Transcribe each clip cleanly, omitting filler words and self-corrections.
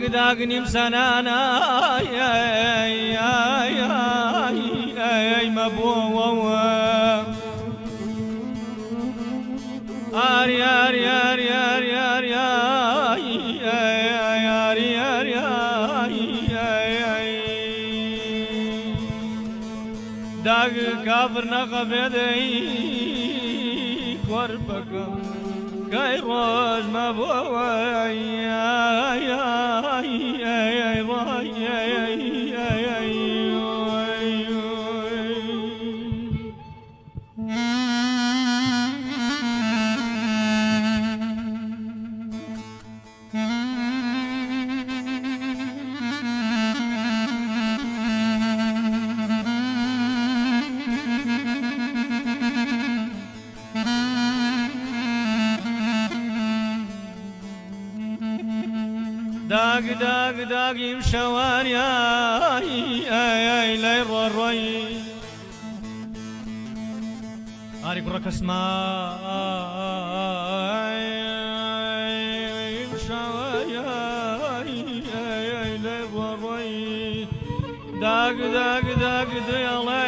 داغ نمسنانا مبوو آري آري آري آري آري آري آري داغ كافر نقبدي قربكم كاي روز مبوو داغ يمشوان يا لي الروي أريك ركس ما يمشوان يا لي الروي داغ دي الله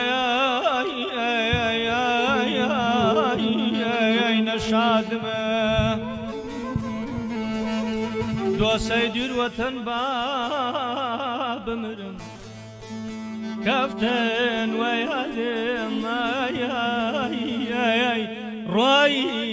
يا نشاد دوسي دير وطن باب مرم كفتن ويادم روي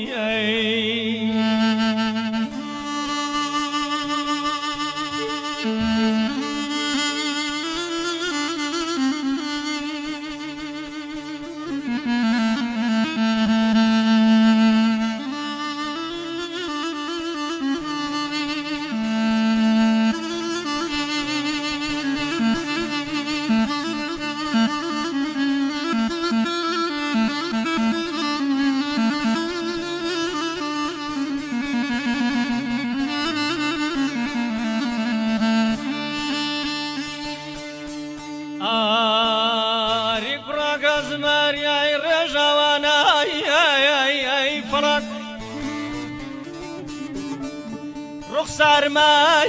رخصار ما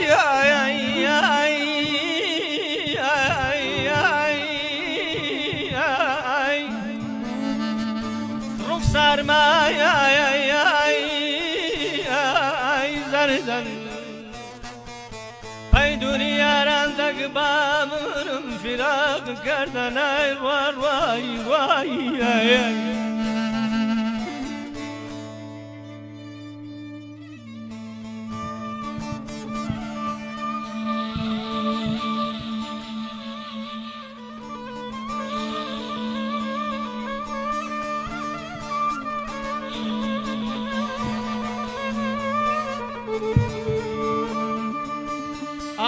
رخصار ما زردن ای دنیا رندگ بامرم فراق کردن ای وای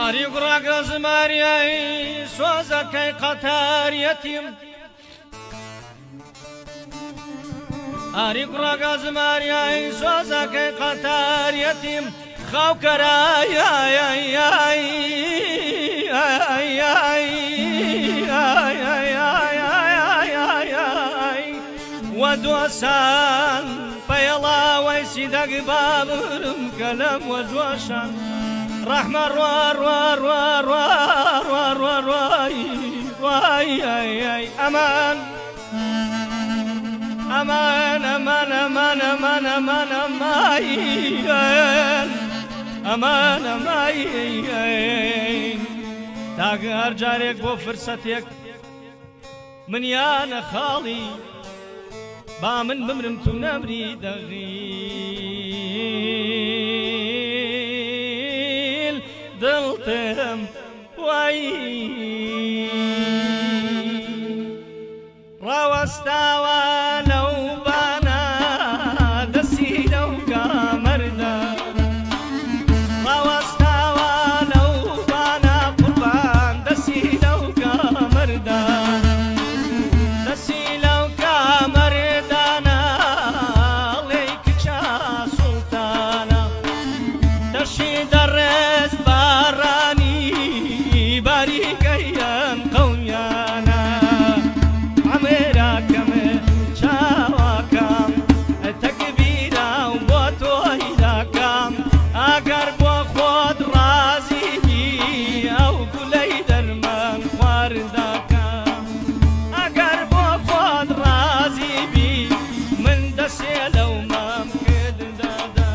آری قرق زماریای سوزکی قطار یتیم آری قرق زماریای سوزکی قطار یتیم خاو کرای و دوسان پیلا ویسی دگ بابرم کلم و جوشان رحمة رواي أمان أمان أمان أمان أمان أمان أمان ئەمانە ماین تاگە هەر جارێک بۆ فرسەتێک منیانە خاڵی با من بمرم تو نەمری دەغیل دڵتم وای ڕاوەستاوە لەو بانە دەسی لەو کامەردا ڕاوەستاوە لەو بانە قوربان دەسی لەو کامەردا دەسی لەو کامەردانە ئەڵێی کچە سوڵتانە دەشی دەڕێز بارانی باریکەیان قەومیانە عمێراکەمە چاواکەم تەکبیرە و بۆ تۆی داکەم ئەگەر بۆ خۆت ڕازیبی ئەو گولەی دەرمان خواردەکەم ئەگەر بۆ خۆت ڕازیبی من دەسێ لەو مام کرددادا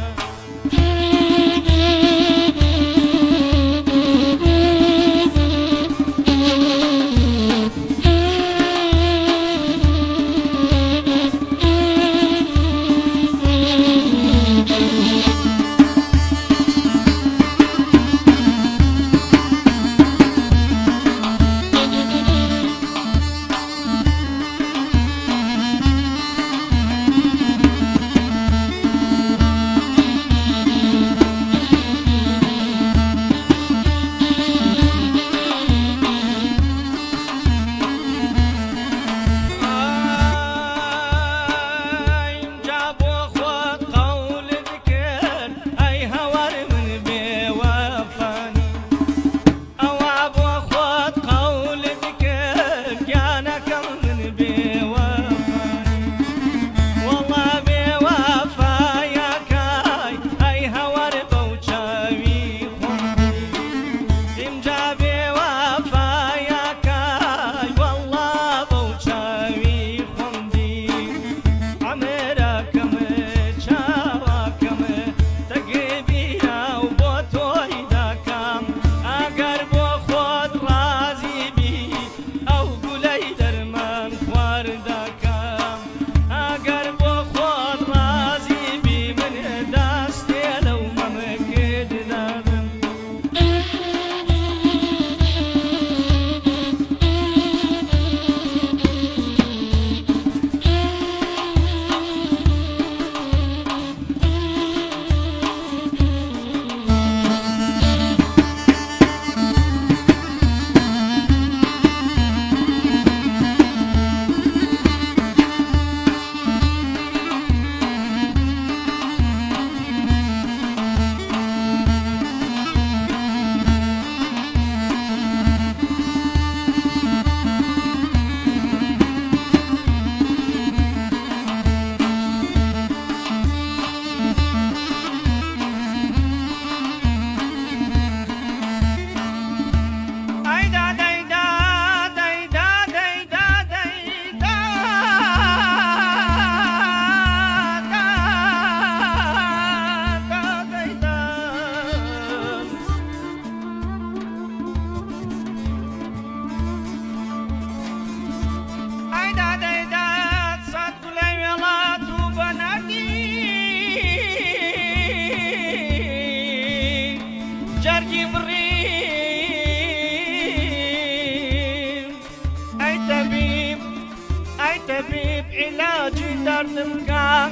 طبيب علاجي دردم كان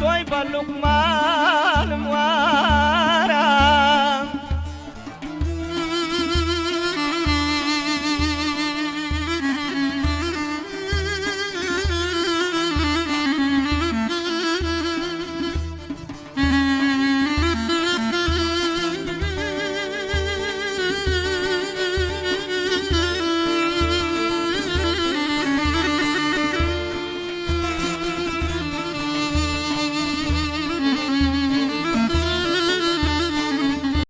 طيب اللقمان